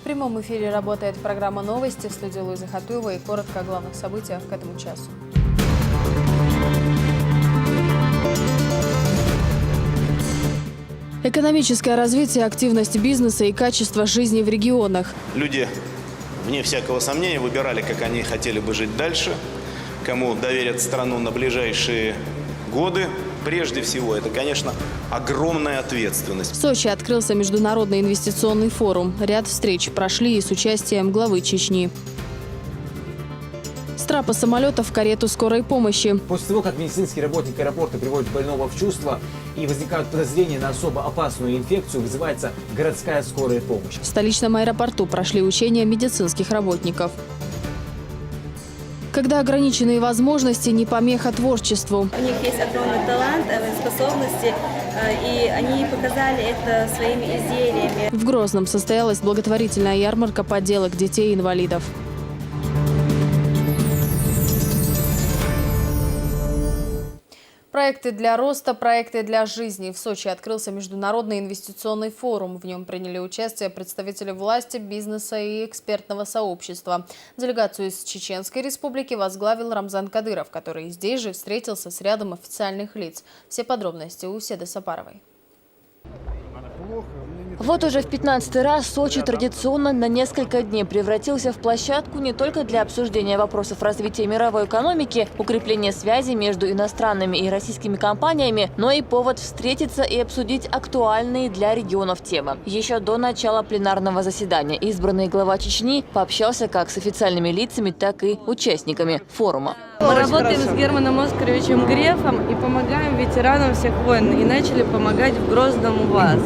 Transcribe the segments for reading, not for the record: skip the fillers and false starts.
прямом эфире работает программа «Новости». В студии Луиза Хатуева и коротко о главных событиях к этому часу. Экономическое развитие, активность бизнеса и качество жизни в регионах. Люди, вне всякого сомнения, выбирали, как они хотели бы жить дальше, кому доверят страну на ближайшие годы. Прежде всего, это, конечно, огромная ответственность. В Сочи открылся Международный инвестиционный форум. Ряд встреч прошли и с участием главы Чечни. С трапа самолета в карету скорой помощи. После того, как медицинский работник аэропорта приводит больного в чувство и возникают подозрения на особо опасную инфекцию, вызывается городская скорая помощь. В столичном аэропорту прошли учения медицинских работников. Когда ограниченные возможности не помеха творчеству. У них есть огромный талант, способности, и они показали это своими изделиями. В Грозном состоялась благотворительная ярмарка поделок детей-инвалидов. Проекты для роста, проекты для жизни. В Сочи открылся Международный инвестиционный форум. В нем приняли участие представители власти, бизнеса и экспертного сообщества. Делегацию из Чеченской Республики возглавил Рамзан Кадыров, который здесь же встретился с рядом официальных лиц. Все подробности у Седы Сапаровой. Вот уже в 15-й раз Сочи традиционно на несколько дней превратился в площадку не только для обсуждения вопросов развития мировой экономики, укрепления связей между иностранными и российскими компаниями, но и повод встретиться и обсудить актуальные для регионов темы. Еще до начала пленарного заседания избранный глава Чечни пообщался как с официальными лицами, так и участниками форума. Мы работаем с Германом Оскаровичем Грефом и помогаем ветеранам всех войн. И начали помогать в Грозном у вас.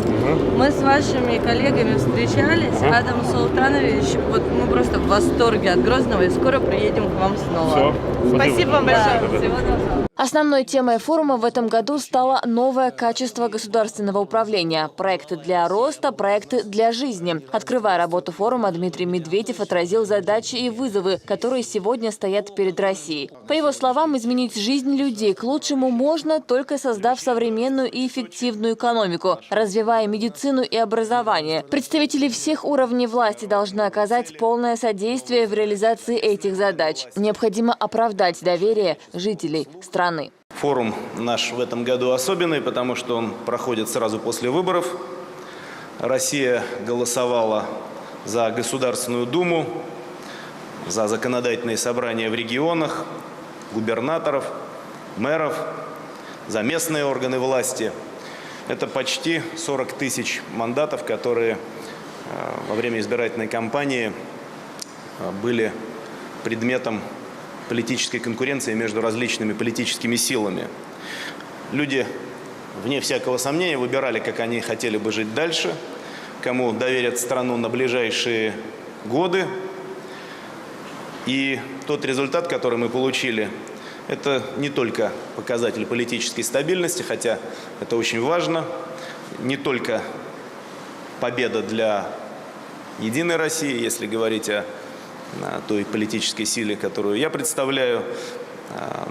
Мы с вашими коллегами встречались. Адам Султанович, вот мы просто в восторге от Грозного и скоро приедем к вам снова. Спасибо вам большое. Всего доброго. Основной темой форума в этом году стало новое качество государственного управления. Проекты для роста, проекты для жизни. Открывая работу форума, Дмитрий Медведев отразил задачи и вызовы, которые сегодня стоят перед Россией. По его словам, изменить жизнь людей к лучшему можно, только создав современную и эффективную экономику, развивая медицину и образование. Представители всех уровней власти должны оказать полное содействие в реализации этих задач. Необходимо оправдать доверие жителей страны. Форум наш в этом году особенный, потому что он проходит сразу после выборов. Россия голосовала за Государственную Думу, за законодательные собрания в регионах, губернаторов, мэров, за местные органы власти. Это почти 40 тысяч мандатов, которые во время избирательной кампании были предметом политической конкуренции между различными политическими силами. Люди, вне всякого сомнения, выбирали, как они хотели бы жить дальше, кому доверят страну на ближайшие годы. И тот результат, который мы получили, это не только показатель политической стабильности, хотя это очень важно, не только победа для «Единой России», если говорить о той политической силе, которую я представляю,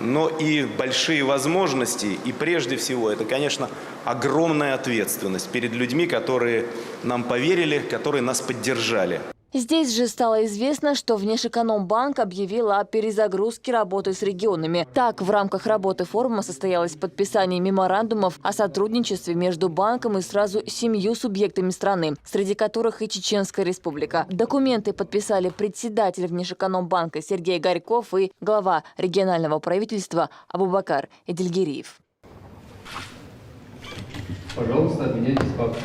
но и большие возможности. И прежде всего, это, конечно, огромная ответственность перед людьми, которые нам поверили, которые нас поддержали. Здесь же стало известно, что Внешэкономбанк объявил о перезагрузке работы с регионами. Так, в рамках работы форума состоялось подписание меморандумов о сотрудничестве между банком и сразу 7 субъектами страны, среди которых и Чеченская Республика. Документы подписали председатель Внешэкономбанка Сергей Горьков и глава регионального правительства Абубакар Эдельгериев. Пожалуйста, обменяйтесь фактами.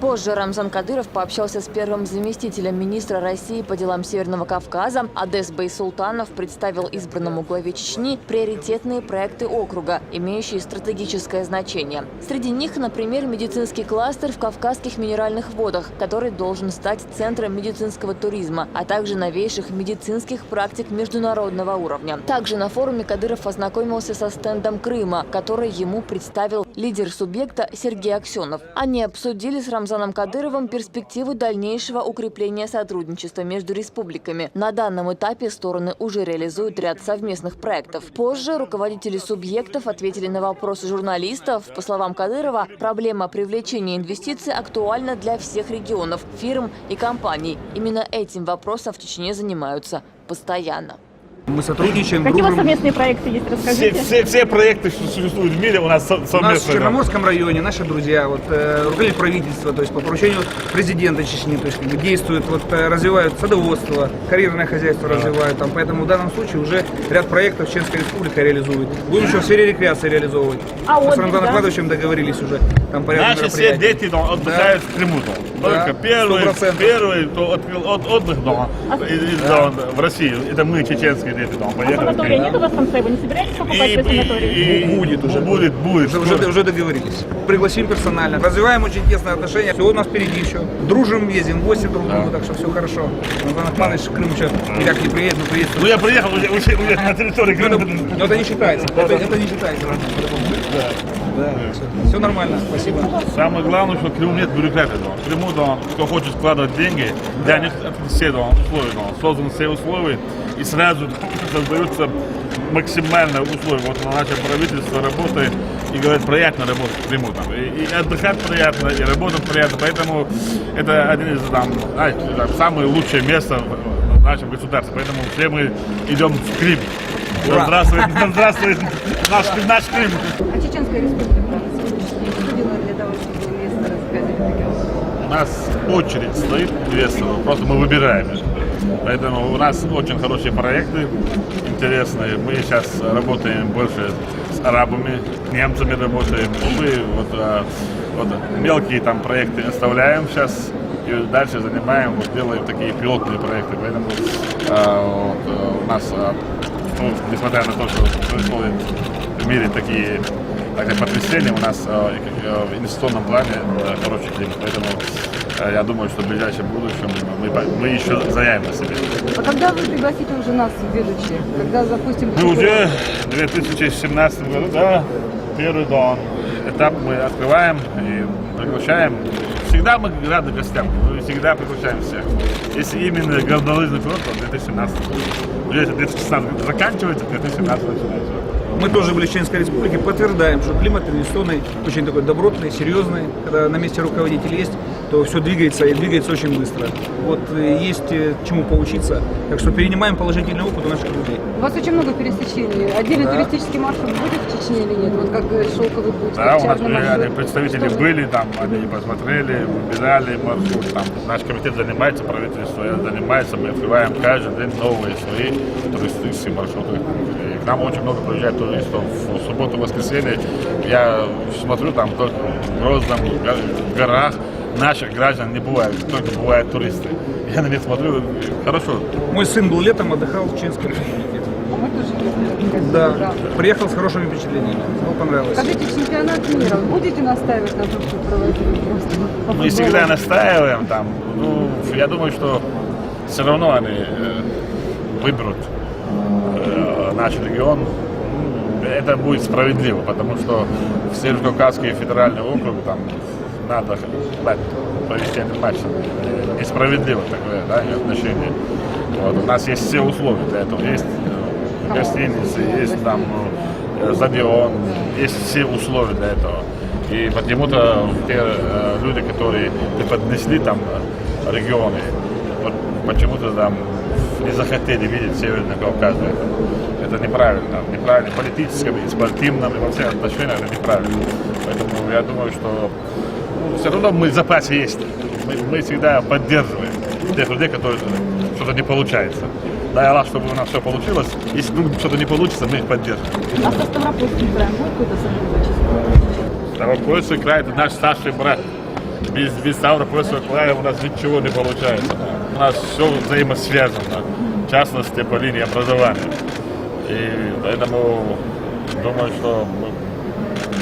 Позже Рамзан Кадыров пообщался с первым заместителем министра России по делам Северного Кавказа. Адес Байсултанов представил избранному главе Чечни приоритетные проекты округа, имеющие стратегическое значение. Среди них, например, медицинский кластер в Кавказских минеральных водах, который должен стать центром медицинского туризма, а также новейших медицинских практик международного уровня. Также на форуме Кадыров ознакомился со стендом Крыма, который ему представил лидер субъекта Сергей Аксенов. Они обсудили с Рамзаном Кадыровым перспективы дальнейшего укрепления сотрудничества между республиками. На данном этапе стороны уже реализуют ряд совместных проектов. Позже руководители субъектов ответили на вопросы журналистов. По словам Кадырова, проблема привлечения инвестиций актуальна для всех регионов, фирм и компаний. Именно этим вопросом в Чечне занимаются постоянно. Мы сотрудничаем, Какие у вас дружим. совместные проекты есть? Расскажите. Все проекты, что существуют в мире, у нас совместно. У нас в Черноморском районе наши друзья, руководитель правительства, то есть по поручению президента Чечни, то есть действуют, развивают садоводство, карьерное хозяйство развивают. Поэтому в данном случае уже ряд проектов Чеченская республика реализует. Будем еще в сфере рекреации реализовывать. Мы с Рамзаном Ахматовичем договорились уже. Там порядок Наши все мероприятий. дети отдыхают в Крыму. Только первый, кто открыл отдых дома в России, это мы, чеченские дети, поехали. Санатория нет у вас в конце? Вы не собираетесь покупать свой санаторий? Будет уже. Будет. Уже договорились. Пригласим персонально. Развиваем очень тесные отношения. Все у нас впереди еще. Дружим, ездим в гости друг к другу, так что все хорошо. Рамзан Ахматович в Крым сейчас никак не приедет, но приедет. Ну я приехал уже на территории Крыма. Но это не считается. Это не считается. Да. Все нормально, спасибо. Самое главное, что в Крыму нет бюрократии. В Крыму, кто хочет вкладывать деньги, для них все условия. Созданы все условия и сразу создаются максимальные условия. Вот наше правительство работает и говорит, приятно работать в Крыму. И отдыхать приятно, и работать приятно. Поэтому это один из самых лучших мест в нашем государстве. Поэтому все мы идем в Крым. Здравствует наш Крым. А Чеченская республика на сегодняшний день что делает для того, чтобы инвесторы заходили в регион? У нас очередь стоит инвесторов, просто мы выбираем. Поэтому у нас очень хорошие проекты, интересные. Мы сейчас работаем больше с арабами, немцами работаем. Мы мелкие проекты оставляем сейчас и дальше занимаем, делаем такие пилотные проекты. Поэтому у нас, несмотря на то, что происходит в мире такие потрясения, у нас в инвестиционном плане хороший климат. Поэтому я думаю, что в ближайшем будущем мы еще заявим на себе. А когда вы пригласите уже нас в ведущие? Когда запустим? Мы уже в 2017 году, первый этап мы открываем и приглашаем. Всегда мы рады гостям, мы всегда приглашаем всех. Если именно горнолыжный фронт, то 2017 год. Уже 2016 заканчивается, 2017 начинается. Мы тоже в Чеченской республике подтверждаем, что климат инвестиционный очень такой добротный, серьезный. Когда на месте руководитель есть, то все двигается и двигается очень быстро. Есть чему поучиться. Так что перенимаем положительный опыт у наших людей. У вас очень много пересечений. Отдельный туристический маршрут будет в Чечне или нет? Вот как шелковый путь. Да, у нас представители были там, они посмотрели, выбирали маршрут. Наш комитет занимается, правительство занимается, мы открываем каждый день новые свои туристические маршруты. И к нам очень много приезжает туристов в субботу, воскресенье. Я смотрю, там только в Грозном, в горах наших граждан не бывает, только бывают туристы. Я на них смотрю, хорошо. Мой сын был летом, отдыхал в Чеченской республике. А мы тоже ездили. Да, приехал с хорошими впечатлениями. Ему понравилось. Скажите, чемпионат мира будете настаивать на том, что проводили просто? Мы всегда настаиваем там. Я думаю, что все равно они выберут наш регион. Это будет справедливо, потому что в Северо-Кавказский федеральный округ там надо провести один матч. Несправедливо такое отношение. У нас есть все условия для этого. Есть гостиницы, есть там стадион, есть все условия для этого. И почему-то те люди, которые преподнесли там регионы, почему-то там не захотели видеть Северный Кавказ. Это неправильно. Неправильно в политическом, и спортивном, и во всех отношениях это неправильно. Поэтому я думаю, что все равно мы в запасе есть. Мы всегда поддерживаем тех людей, которые что-то не получается. Дай Аллах, чтобы у нас все получилось. Если что-то не получится, мы их поддержим. А со Ставропольским краем будет какое-то сотрудничество? Ставропольский край – это наш старший брат. Без Ставропольского края у нас ничего не получается. У нас все взаимосвязано, в частности по линии образования. И поэтому думаю, что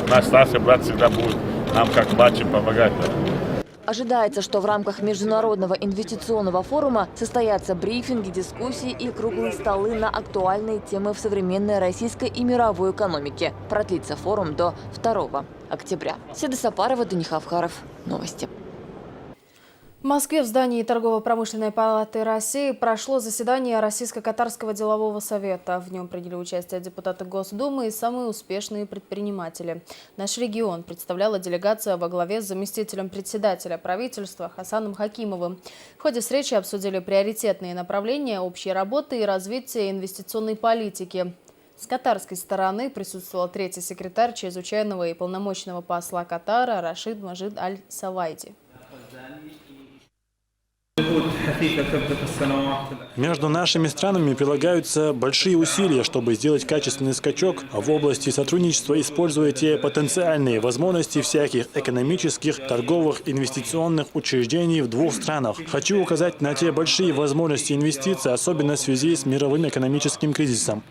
наш старший брат всегда будет нам как младшим помогать. Ожидается, что в рамках Международного инвестиционного форума состоятся брифинги, дискуссии и круглые столы на актуальные темы в современной российской и мировой экономике. Продлится форум до 2 октября. Седа Сапарова, Даниил Авхаров. Новости. В Москве в здании Торгово-промышленной палаты России прошло заседание Российско-Катарского делового совета. В нем приняли участие депутаты Госдумы и самые успешные предприниматели. Наш регион представляла делегация во главе с заместителем председателя правительства Хасаном Хакимовым. В ходе встречи обсудили приоритетные направления общей работы и развития инвестиционной политики. С катарской стороны присутствовал третий секретарь чрезвычайного и полномочного посла Катара Рашид Маджид Аль-Савайди. Между нашими странами прилагаются большие усилия, чтобы сделать качественный скачок в области сотрудничества, используя те потенциальные возможности всяких экономических, торговых, инвестиционных учреждений в двух странах. Хочу указать на те большие возможности инвестиций, особенно в связи с мировым экономическим кризисом.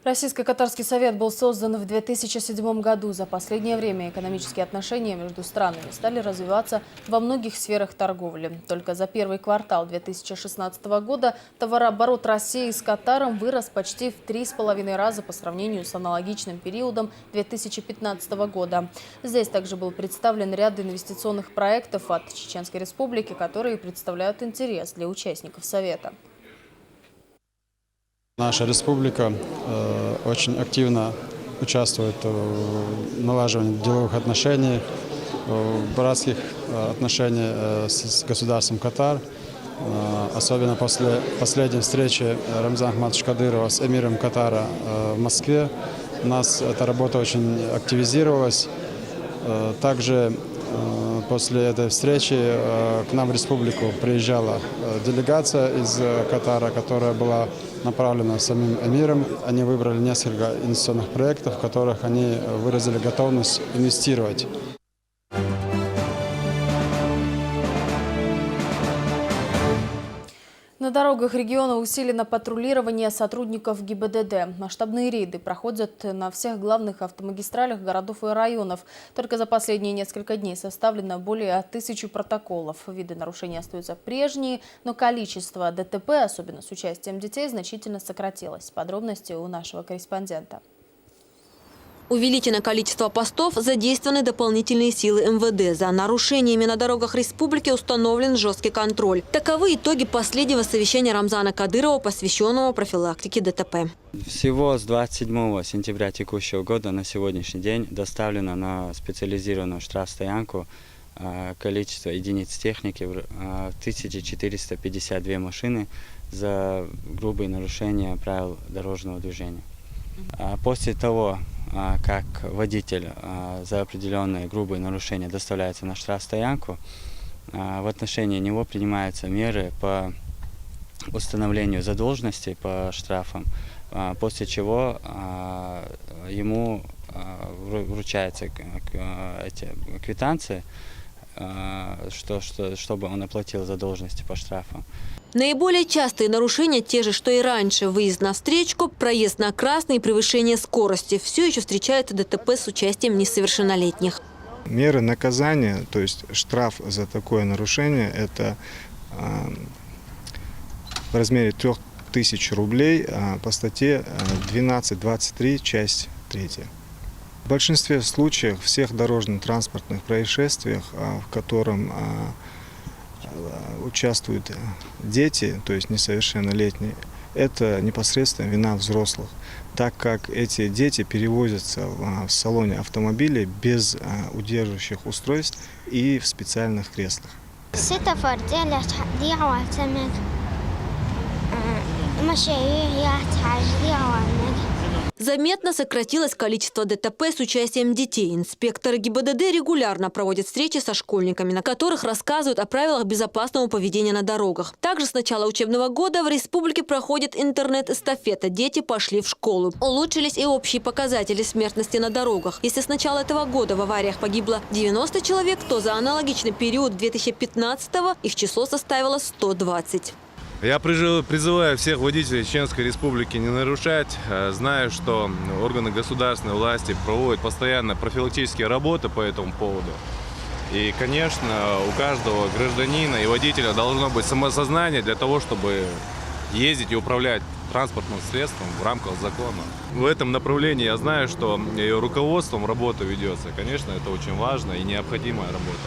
Российско-Катарский совет был создан в 2007 году. За последнее время экономические отношения между странами стали развиваться во многих сферах торговли. Только за первый квартал 2016 года товарооборот России с Катаром вырос почти в 3,5 раза по сравнению с аналогичным периодом 2015 года. Здесь также был представлен ряд инвестиционных проектов от Чеченской Республики, которые представляют интерес для участников совета. Наша республика очень активно участвует в налаживании деловых отношений, братских отношений с государством Катар. Особенно после последней встречи Рамзана Ахматовича Кадырова с эмиром Катара в Москве у нас эта работа очень активизировалась. Также после этой встречи к нам в республику приезжала делегация из Катара, которая была направлена самим эмиром. Они выбрали несколько инвестиционных проектов, в которых они выразили готовность инвестировать. На дорогах региона усилено патрулирование сотрудников ГИБДД. Масштабные рейды проходят на всех главных автомагистралях городов и районов. Только за последние несколько дней составлено более 1000 протоколов. Виды нарушений остаются прежние, но количество ДТП, особенно с участием детей, значительно сократилось. Подробности у нашего корреспондента. Увеличено количество постов, задействованы дополнительные силы МВД. За нарушениями на дорогах республики установлен жесткий контроль. Таковы итоги последнего совещания Рамзана Кадырова, посвященного профилактике ДТП. Всего с 27 сентября текущего года на сегодняшний день доставлено на специализированную штрафстоянку количество единиц техники 1452 машины за грубые нарушения правил дорожного движения. После того, как водитель за определенные грубые нарушения доставляется на штрафстоянку, в отношении него принимаются меры по установлению задолженности по штрафам, после чего ему вручаются эти квитанции, чтобы он оплатил задолженности по штрафам. Наиболее частые нарушения те же, что и раньше. Выезд на встречку, проезд на красный и превышение скорости. Все еще встречаются ДТП с участием несовершеннолетних. Меры наказания, то есть штраф за такое нарушение, это в размере 3000 рублей по статье 12.23, часть 3. В большинстве случаев всех дорожно-транспортных происшествиях, в котором участвуют дети, то есть несовершеннолетние, это непосредственно вина взрослых, так как эти дети перевозятся в салоне автомобиля без удерживающих устройств и в специальных креслах. Заметно сократилось количество ДТП с участием детей. Инспекторы ГИБДД регулярно проводят встречи со школьниками, на которых рассказывают о правилах безопасного поведения на дорогах. Также с начала учебного года в республике проходит интернет-эстафета «Дети пошли в школу». Улучшились и общие показатели смертности на дорогах. Если с начала этого года в авариях погибло 90 человек, то за аналогичный период 2015-го их число составило 120. Я призываю всех водителей Чеченской Республики не нарушать. Знаю, что органы государственной власти проводят постоянно профилактические работы по этому поводу. И, конечно, у каждого гражданина и водителя должно быть самосознание для того, чтобы ездить и управлять транспортным средством в рамках закона. В этом направлении я знаю, что и руководством работа ведется. Конечно, это очень важная и необходимая работа.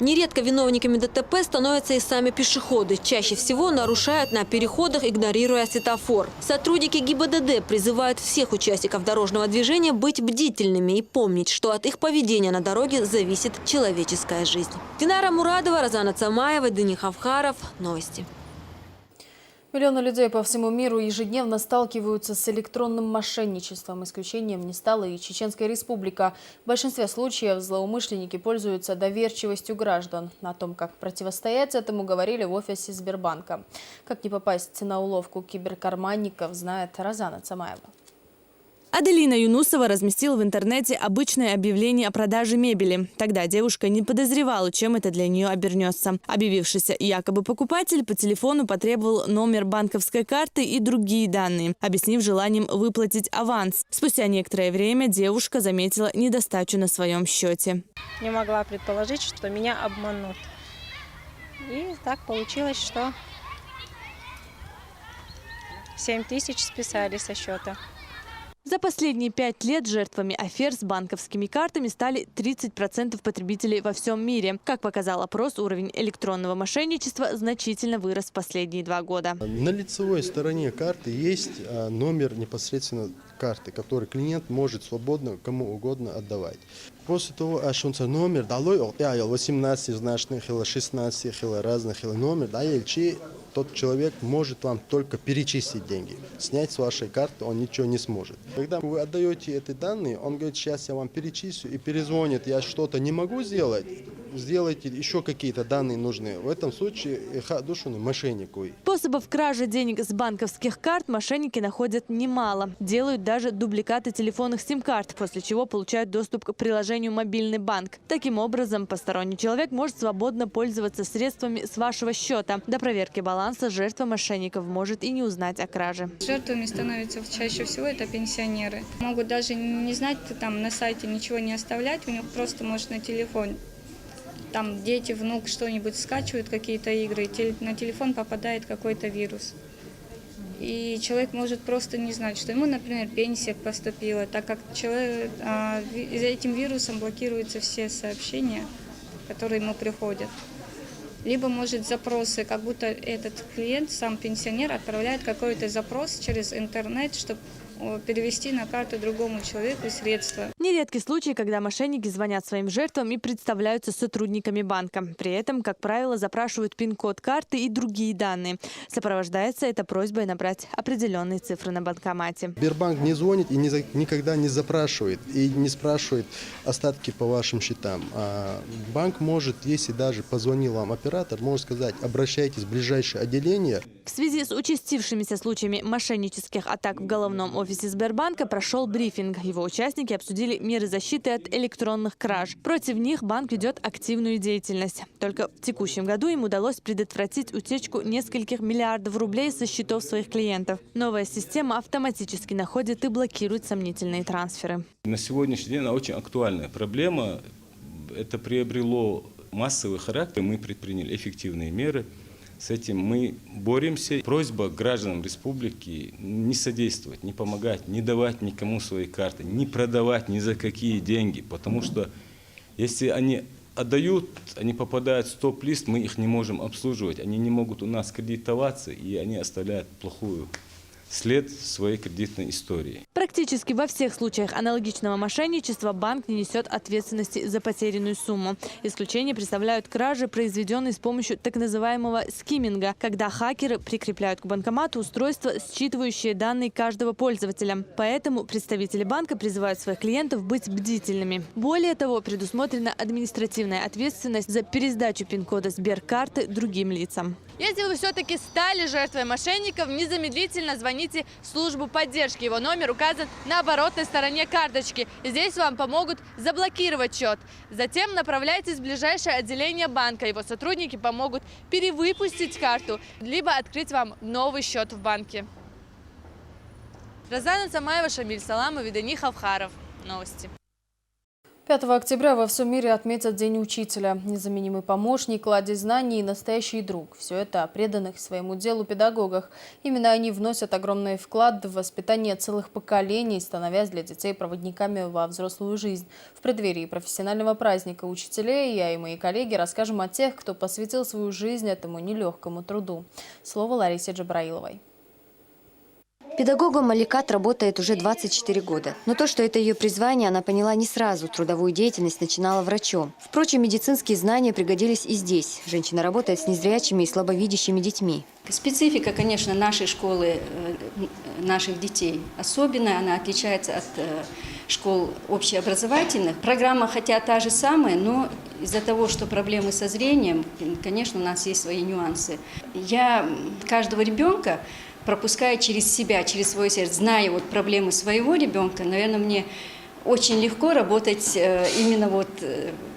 Нередко виновниками ДТП становятся и сами пешеходы. Чаще всего нарушают на переходах, игнорируя светофор. Сотрудники ГИБДД призывают всех участников дорожного движения быть бдительными и помнить, что от их поведения на дороге зависит человеческая жизнь. Динара Мурадова, Розана Цамаева, Денис Хавхаров. Новости. Миллионы людей по всему миру ежедневно сталкиваются с электронным мошенничеством. Исключением не стала и Чеченская Республика. В большинстве случаев злоумышленники пользуются доверчивостью граждан. О том, как противостоять этому, говорили в офисе Сбербанка. Как не попасть на уловку киберкарманников, знает Розана Цамаева. Аделина Юнусова разместила в интернете обычное объявление о продаже мебели. Тогда девушка не подозревала, чем это для нее обернется. Объявившийся якобы покупатель по телефону потребовал номер банковской карты и другие данные, объяснив желанием выплатить аванс. Спустя некоторое время девушка заметила недостачу на своем счете. Не могла предположить, что меня обманут. И так получилось, что 7 тысяч списали со счета. За последние 5 лет жертвами афер с банковскими картами стали 30% потребителей во всем мире. Как показал опрос, уровень электронного мошенничества значительно вырос в последние 2 года. На лицевой стороне карты есть номер непосредственно карты, который клиент может свободно кому угодно отдавать. После того, что номер дало 18 значных или 16 или разных или номер, тот человек может вам только перечислить деньги. Снять с вашей карты он ничего не сможет. Когда вы отдаете эти данные, он говорит, сейчас я вам перечислю и перезвонит, я что-то не могу сделать, сделайте еще какие-то данные нужны. В этом случае душный мошеннику. Способов кражи денег с банковских карт мошенники находят немало. Делают даже дубликаты телефонных сим-карт, после чего получают доступ к приложению «Мобильный банк». Таким образом, посторонний человек может свободно пользоваться средствами с вашего счета. До проверки баланса жертва мошенников может и не узнать о краже. Жертвами становятся чаще всего это пенсионеры. Могут даже не знать, там на сайте ничего не оставлять, у них просто может на телефон. Там дети, внук что-нибудь скачивают, какие-то игры, на телефон попадает какой-то вирус. И человек может просто не знать, что ему, например, пенсия поступила, так как этим вирусом блокируются все сообщения, которые ему приходят. Либо, может, запросы, как будто этот клиент, сам пенсионер, отправляет какой-то запрос через интернет, чтобы перевести на карту другому человеку средства. Нередки случаи, когда мошенники звонят своим жертвам и представляются сотрудниками банка. При этом, как правило, запрашивают пин-код карты и другие данные. Сопровождается это просьбой набрать определенные цифры на банкомате. Сбербанк не звонит и никогда не запрашивает и не спрашивает остатки по вашим счетам. Банк может, если даже позвонил вам оператор, может сказать, обращайтесь в ближайшее отделение. В связи с участившимися случаями мошеннических атак в головном офисе Сбербанка прошел брифинг. Его участники обсудили меры защиты от электронных краж. Против них банк ведет активную деятельность. Только в текущем году им удалось предотвратить утечку нескольких миллиардов рублей со счетов своих клиентов. Новая система автоматически находит и блокирует сомнительные трансферы. На сегодняшний день она очень актуальная проблема. Это приобрело массовый характер. Мы предприняли эффективные меры. С этим мы боремся. Просьба гражданам республики не содействовать, не помогать, не давать никому свои карты, не продавать ни за какие деньги. Потому что если они отдают, они попадают в стоп-лист, мы их не можем обслуживать. Они не могут у нас кредитоваться, и они оставляют плохую след в своей кредитной истории. Практически во всех случаях аналогичного мошенничества банк не несет ответственности за потерянную сумму. Исключение представляют кражи, произведенные с помощью так называемого скимминга, когда хакеры прикрепляют к банкомату устройства, считывающие данные каждого пользователя. Поэтому представители банка призывают своих клиентов быть бдительными. Более того, предусмотрена административная ответственность за пересдачу пин-кода Сберкарты другим лицам. Если вы все-таки стали жертвой мошенников, незамедлительно звоните в службу поддержки. Его номер указан на оборотной стороне карточки. Здесь вам помогут заблокировать счет. Затем направляйтесь в ближайшее отделение банка. Его сотрудники помогут перевыпустить карту, либо открыть вам новый счет в банке. Розана Самаева, Шамиль Саламов, Видани Хавхаров. Новости. 5 октября во всем мире отметят День учителя. Незаменимый помощник, кладезь знаний и настоящий друг. Все это о преданных своему делу педагогах. Именно они вносят огромный вклад в воспитание целых поколений, становясь для детей проводниками во взрослую жизнь. В преддверии профессионального праздника учителей я и мои коллеги расскажем о тех, кто посвятил свою жизнь этому нелегкому труду. Слово Ларисе Джабраиловой. Педагогом Маликат работает уже 24 года. Но то, что это ее призвание, она поняла не сразу. Трудовую деятельность начинала врачом. Впрочем, медицинские знания пригодились и здесь. Женщина работает с незрячими и слабовидящими детьми. Специфика, конечно, нашей школы, наших детей особенная. Она отличается от школ общеобразовательных. Программа хотя та же самая, но из-за того, что проблемы со зрением, конечно, у нас есть свои нюансы. Я каждого ребенка пропуская через себя, через свое сердце, зная вот проблемы своего ребенка, наверное, мне очень легко работать именно вот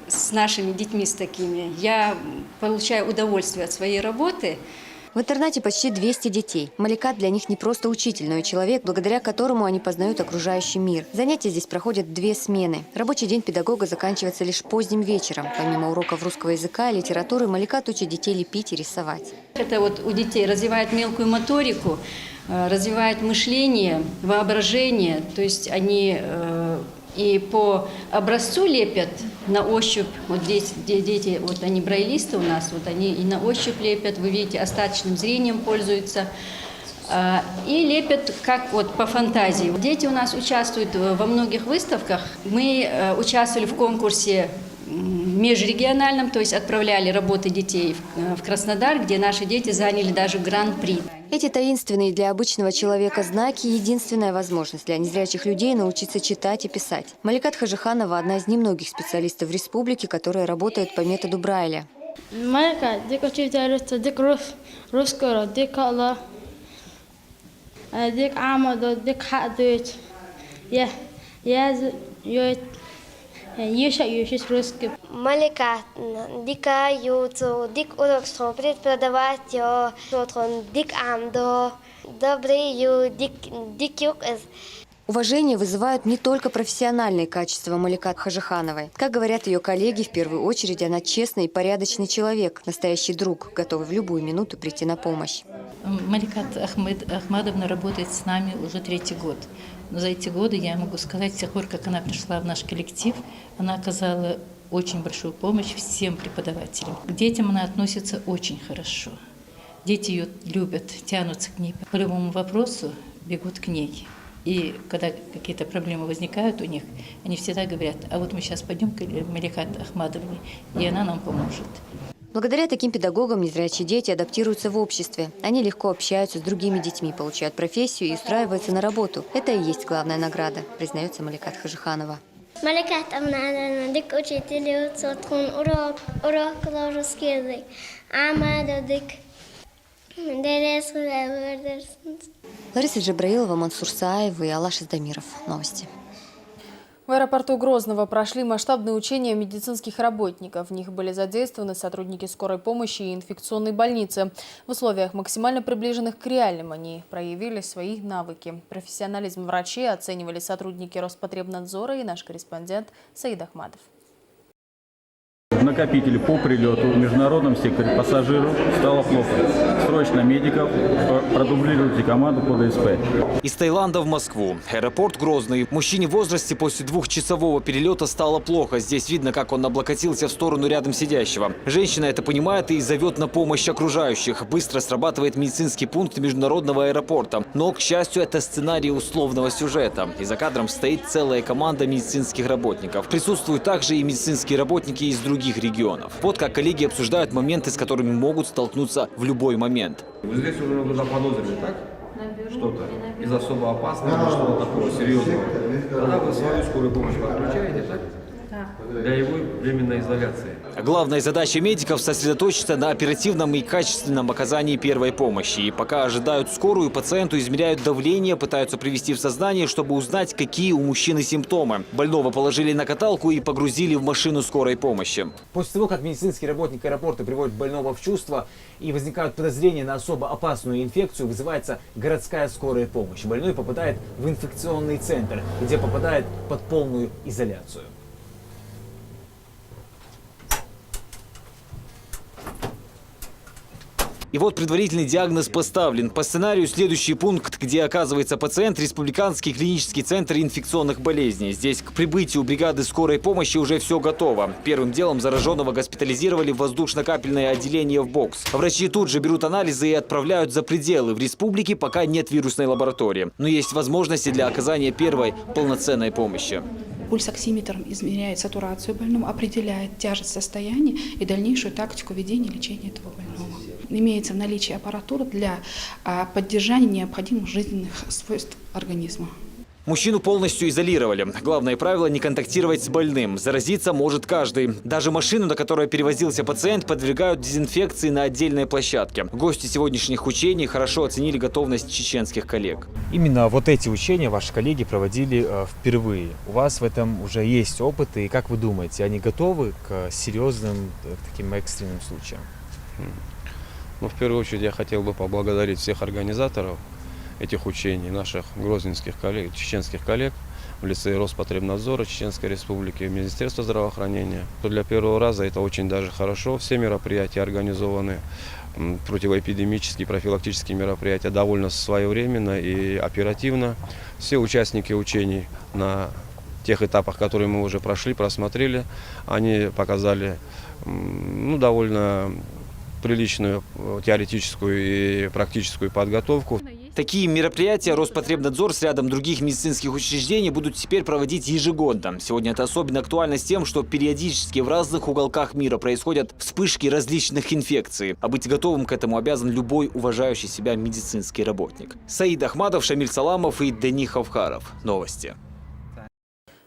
с нашими детьми, с такими. Я получаю удовольствие от своей работы. В интернате почти 200 детей. Маликат для них не просто учитель, но и человек, благодаря которому они познают окружающий мир. Занятия здесь проходят 2 смены. Рабочий день педагога заканчивается лишь поздним вечером. Помимо уроков русского языка и литературы, Маликат учит детей лепить и рисовать. Это вот у детей развивает мелкую моторику, развивает мышление, воображение. То есть они и по образцу лепят на ощупь. Вот здесь дети, вот они брайлисты у нас, вот они и на ощупь лепят, вы видите, остаточным зрением пользуются. И лепят как вот по фантазии. Дети у нас участвуют во многих выставках. Мы участвовали в конкурсе межрегиональном, то есть отправляли работы детей в Краснодар, где наши дети заняли даже гран-при. Эти таинственные для обычного человека знаки – единственная возможность для незрячих людей научиться читать и писать. Маликат Хажиханова – одна из немногих специалистов в республике, которая работает по методу Брайля. Маликат, дик учитель, дик русского, дик алла, дик амадо, дик хадует. Я Маликат, дика юту, дик уроксо, преподаватель, дик амдо, добрый ю, дик юк. Уважение вызывают не только профессиональные качества Маликат Хажихановой. Как говорят ее коллеги, в первую очередь она честный и порядочный человек, настоящий друг, готовый в любую минуту прийти на помощь. Маликат Ахмадовна работает с нами уже 3-й год. Но за эти годы, я могу сказать, с тех пор, как она пришла в наш коллектив, она оказала очень большую помощь всем преподавателям. К детям она относится очень хорошо. Дети ее любят, тянутся к ней. По любому вопросу бегут к ней. И когда какие-то проблемы возникают у них, они всегда говорят: а вот мы сейчас пойдем к Маликат Ахмадовне, и она нам поможет. Благодаря таким педагогам незрячие дети адаптируются в обществе. Они легко общаются с другими детьми, получают профессию и устраиваются на работу. Это и есть главная награда, признается Маликат Хажиханова. Маликат, дик учитель, урок русский язык. Амадо, дик Лариса Джабраилова, Мансур Сааев и Алаш Издамиров. Новости. В аэропорту Грозного прошли масштабные учения медицинских работников. В них были задействованы сотрудники скорой помощи и инфекционной больницы. В условиях, максимально приближенных к реальным, они проявили свои навыки. Профессионализм врачей оценивали сотрудники Роспотребнадзора и наш корреспондент Саид Ахмадов. накопитель по прилету в международном секторе пассажиру стало плохо. Срочно медиков, продублируйте команду по ДСП. Из Таиланда в Москву. Аэропорт Грозный. Мужчине в возрасте после двухчасового перелета стало плохо. Здесь видно, как он облокотился в сторону рядом сидящего. Женщина это понимает и зовет на помощь окружающих. Быстро срабатывает медицинский пункт международного аэропорта. Но, к счастью, это сценарий условного сюжета. И за кадром стоит целая команда медицинских работников. Присутствуют также и медицинские работники из других регионов. Вот как коллеги обсуждают моменты, с которыми могут столкнуться в любой момент. Вы здесь уже заподозрили, так? Что-то из особо опасного, что-то такого серьезного. Тогда вы свою скорую помощь подключаете, так? Для его временной изоляции. Главная задача медиков – сосредоточиться на оперативном и качественном оказании первой помощи. И пока ожидают скорую, пациенту измеряют давление, пытаются привести в сознание, чтобы узнать, какие у мужчины симптомы. Больного положили на каталку и погрузили в машину скорой помощи. После того, как медицинский работник аэропорта приводит больного в чувство и возникают подозрения на особо опасную инфекцию, вызывается городская скорая помощь. Больной попадает в инфекционный центр, где попадает под полную изоляцию. И вот предварительный диагноз поставлен. По сценарию следующий пункт, где оказывается пациент – Республиканский клинический центр инфекционных болезней. Здесь к прибытию бригады скорой помощи уже все готово. Первым делом зараженного госпитализировали в воздушно-капельное отделение в бокс. Врачи тут же берут анализы и отправляют за пределы. В республике пока нет вирусной лаборатории. Но есть возможности для оказания первой полноценной помощи. Пульсоксиметром измеряет сатурацию больному, определяет тяжесть состояния и дальнейшую тактику ведения лечения этого больного. Имеется в наличии аппаратура для поддержания необходимых жизненных свойств организма. Мужчину полностью изолировали. Главное правило – не контактировать с больным. Заразиться может каждый. Даже машину, на которой перевозился пациент, подвергают дезинфекции на отдельной площадке. Гости сегодняшних учений хорошо оценили готовность чеченских коллег. Именно вот эти учения ваши коллеги проводили впервые. У вас в этом уже есть опыт, и как вы думаете, они готовы к серьезным таким экстренным случаям? Ну, в первую очередь я хотел бы поблагодарить всех организаторов этих учений, наших грозненских коллег, чеченских коллег в лице Роспотребнадзора Чеченской Республики, Министерства здравоохранения. Для первого раза это очень даже хорошо. Все мероприятия организованы, противоэпидемические, профилактические мероприятия довольно своевременно и оперативно. Все участники учений на тех этапах, которые мы уже прошли, просмотрели, они показали довольно приличную теоретическую и практическую подготовку. Такие мероприятия Роспотребнадзор с рядом других медицинских учреждений будут теперь проводить ежегодно. Сегодня это особенно актуально с тем, что периодически в разных уголках мира происходят вспышки различных инфекций. А быть готовым к этому обязан любой уважающий себя медицинский работник. Саид Ахмадов, Шамиль Саламов и Дени Хавхаров. Новости.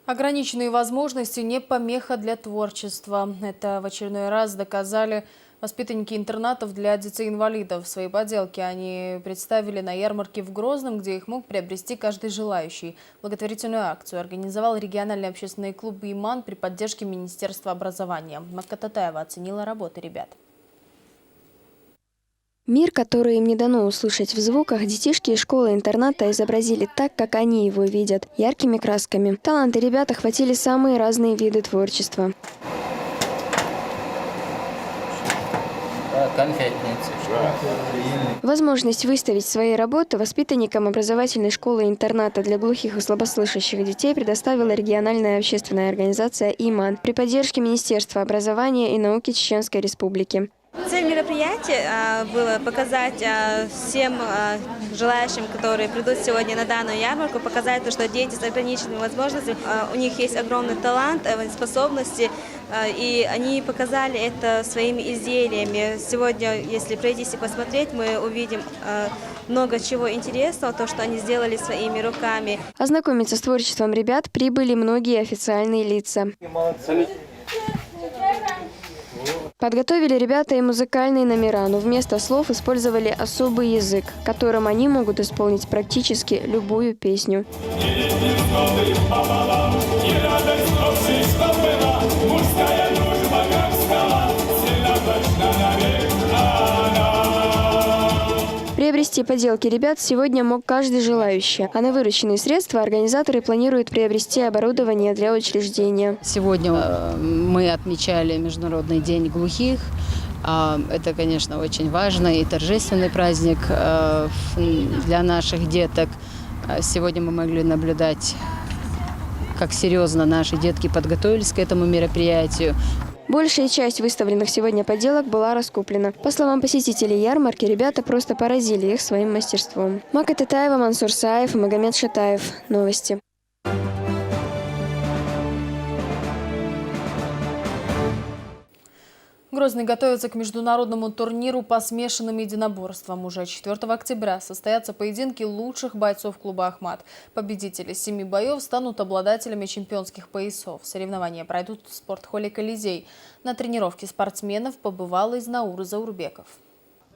Ограниченные возможности не помеха для творчества. Это в очередной раз доказали воспитанники интернатов для детей-инвалидов. Свои поделки они представили на ярмарке в Грозном, где их мог приобрести каждый желающий. Благотворительную акцию организовал региональный общественный клуб «Иман» при поддержке Министерства образования. Макка Татаева оценила работы ребят. Мир, который им не дано услышать в звуках, детишки из школы-интерната изобразили так, как они его видят, яркими красками. Таланты ребят охватили самые разные виды творчества. Возможность выставить свои работы воспитанникам образовательной школы-интерната для глухих и слабослышащих детей предоставила региональная общественная организация «Иман» при поддержке Министерства образования и науки Чеченской Республики. Цель мероприятия было показать всем желающим, которые придут сегодня на данную ярмарку, показать то, что дети с ограниченными возможностями, у них есть огромный талант, способности, и они показали это своими изделиями. Сегодня, если пройтись и посмотреть, мы увидим много чего интересного, то, что они сделали своими руками. Ознакомиться с творчеством ребят прибыли многие официальные лица. Подготовили ребята и музыкальные номера, но вместо слов использовали особый язык, которым они могут исполнить практически любую песню. При Приобрести поделки ребят сегодня мог каждый желающий, а на вырученные средства организаторы планируют приобрести оборудование для учреждения. Сегодня мы отмечали Международный день глухих. Это, конечно, очень важный и торжественный праздник для наших деток. Сегодня мы могли наблюдать, как серьезно наши детки подготовились к этому мероприятию. Большая часть выставленных сегодня поделок была раскуплена. По словам посетителей ярмарки, ребята просто поразили их своим мастерством. Мака Татаева, Мансур Саев и Магомед Шатаев. Новости. Грозный готовится к международному турниру по смешанным единоборствам. Уже 4 октября состоятся поединки лучших бойцов клуба «Ахмат». Победители 7 боев станут обладателями чемпионских поясов. Соревнования пройдут в спортхолле «Колизей». На тренировке спортсменов побывал Изнауру Заурбеков.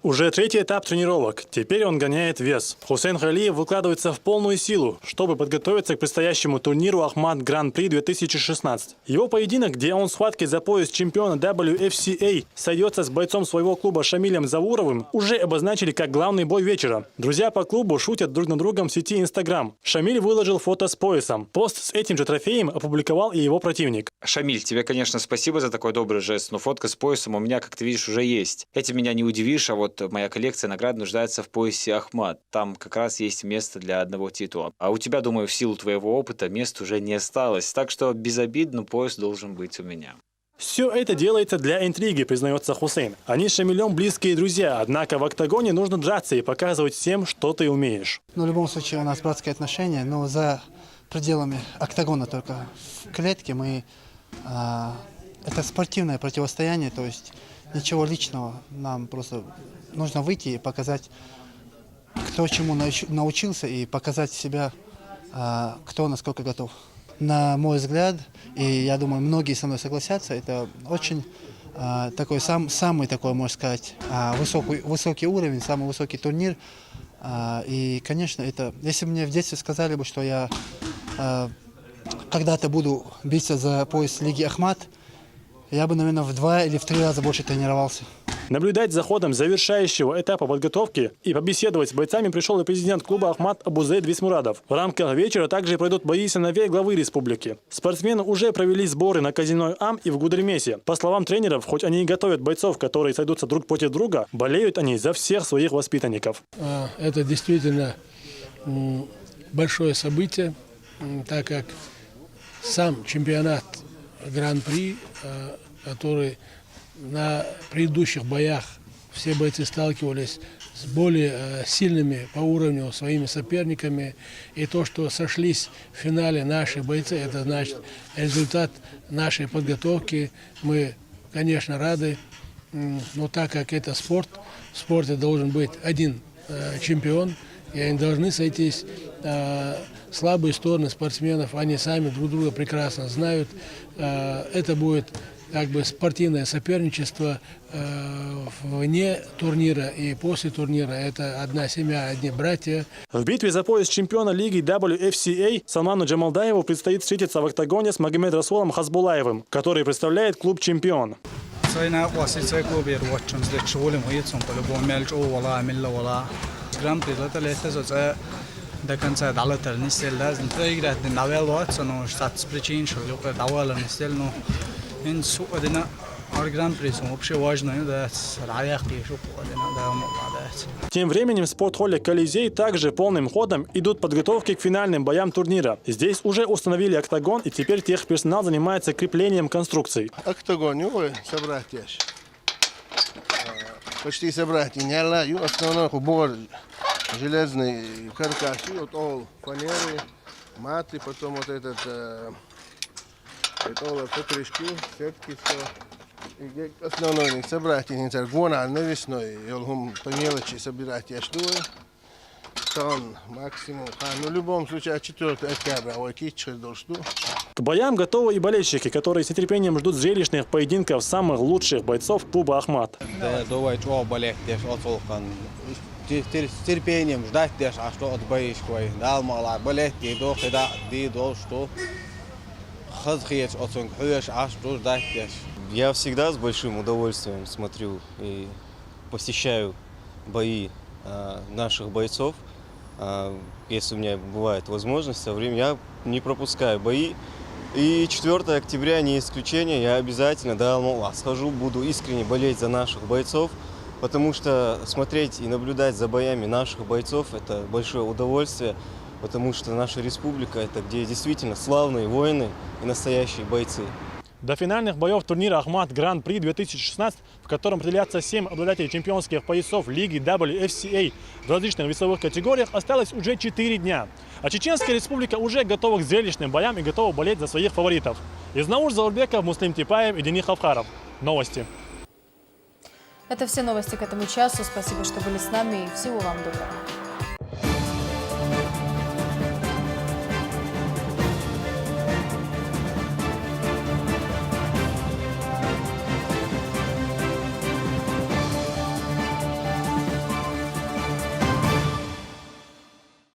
Уже третий этап тренировок. Теперь он гоняет вес. Хусейн Халиев выкладывается в полную силу, чтобы подготовиться к предстоящему турниру «Ахмат Гран-при 2016». Его поединок, где он в схватке за пояс чемпиона WFCA сойдется с бойцом своего клуба Шамилем Завуровым, уже обозначили как главный бой вечера. Друзья по клубу шутят друг над другом в сети Instagram. Шамиль выложил фото с поясом. Пост с этим же трофеем опубликовал и его противник. Шамиль, тебе, конечно, спасибо за такой добрый жест, но фотка с поясом у меня, как ты видишь, уже есть. Этим меня не удивишь, а вот моя коллекция наград нуждается в поясе «Ахмат». Там как раз есть место для одного титула. А у тебя, думаю, в силу твоего опыта мест уже не осталось. Так что без обид, но пояс должен быть у меня. Все это делается для интриги, признается Хусейн. Они с Шамилем близкие друзья, однако в октагоне нужно драться и показывать всем, что ты умеешь. Но в любом случае у нас братские отношения, но за пределами октагона только в клетке мы... это спортивное противостояние, то есть ничего личного, нам просто нужно выйти и показать, кто чему научился, и показать себя, кто насколько готов. На мой взгляд, и я думаю, многие со мной согласятся, это очень такой самый такой, можно сказать, высокий уровень, самый высокий турнир. И, конечно, это, если бы мне в детстве сказали бы, что я когда-то буду биться за пояс Лиги Ахмат, я бы, наверное, в 2 или в 3 раза больше тренировался. Наблюдать за ходом завершающего этапа подготовки и побеседовать с бойцами пришел и президент клуба «Ахмат» Абузейд Висмурадов. В рамках вечера также пройдут бои сыновей главы республики. Спортсмены уже провели сборы на казино «Ам» и в Гудермесе. По словам тренеров, хоть они и готовят бойцов, которые сойдутся друг против друга, болеют они за всех своих воспитанников. Это действительно большое событие, так как сам чемпионат Гран-при, который на предыдущих боях все бойцы сталкивались с более сильными по уровню своими соперниками. И то, что сошлись в финале наши бойцы, это значит результат нашей подготовки. Мы, конечно, рады, но так как это спорт, в спорте должен быть один чемпион, и они должны сойтись. Слабые стороны спортсменов, они сами друг друга прекрасно знают. Это будет как бы спортивное соперничество вне турнира и после турнира. Это одна семья, одни братья. В битве за пояс чемпиона лиги WFCA Салману Джамалдаеву предстоит встретиться в октагоне с Магомед Расулом Хазбулаевым, который представляет клуб «Чемпион». ده كان ساعد على ترنيستيل لازم تيجي نعمل وقت إنه شتات سبريتشين شو يوقع دعوة لنستيل إنه إن سوق دينا أرجرام بريسون وبشي واجنا ده رعاية خليه شو دينا ده مقعدات. Тем временем в спортхолле «Колизей» также полным ходом идут подготовки к финальным боям турнира. Здесь уже установили октагон, и теперь техперсонал занимается креплением конструкций. Октагон, собратья. Почти собратья. Не ла, основной убор. Железный каркас, вот all фанеры, маты, потом вот этот покрышки, сетки, все. И основной собрать, не гона навесной, и он по мелочи собирать я что, тон максимум. Ну в любом случае 4 октября, К боям готовы и болельщики, которые с нетерпением ждут зрелищных поединков самых лучших бойцов клуба «Ахмат». С терпением ждать, а что от боишкой, да, мало, болеть, до когда, до что, хазхиец, оценк, хуешь, а что ждать. Я всегда с большим удовольствием смотрю и посещаю бои наших бойцов. Если у меня бывает возможность, со временем я не пропускаю бои. И 4 октября не исключение, я обязательно до Алмала схожу, буду искренне болеть за наших бойцов, потому что смотреть и наблюдать за боями наших бойцов – это большое удовольствие, потому что наша республика – это где действительно славные воины и настоящие бойцы. До финальных боев турнира Ахмат Гран-при 2016, в котором определятся 7 обладателей чемпионских поясов лиги WFCA в различных весовых категориях, осталось уже 4 дня. А Чеченская республика уже готова к зрелищным боям и готова болеть за своих фаворитов. Из Наур Заурбеков, Муслим Типаев и Денис Хавхаров. Новости. Это все новости к этому часу. Спасибо, что были с нами, и всего вам доброго.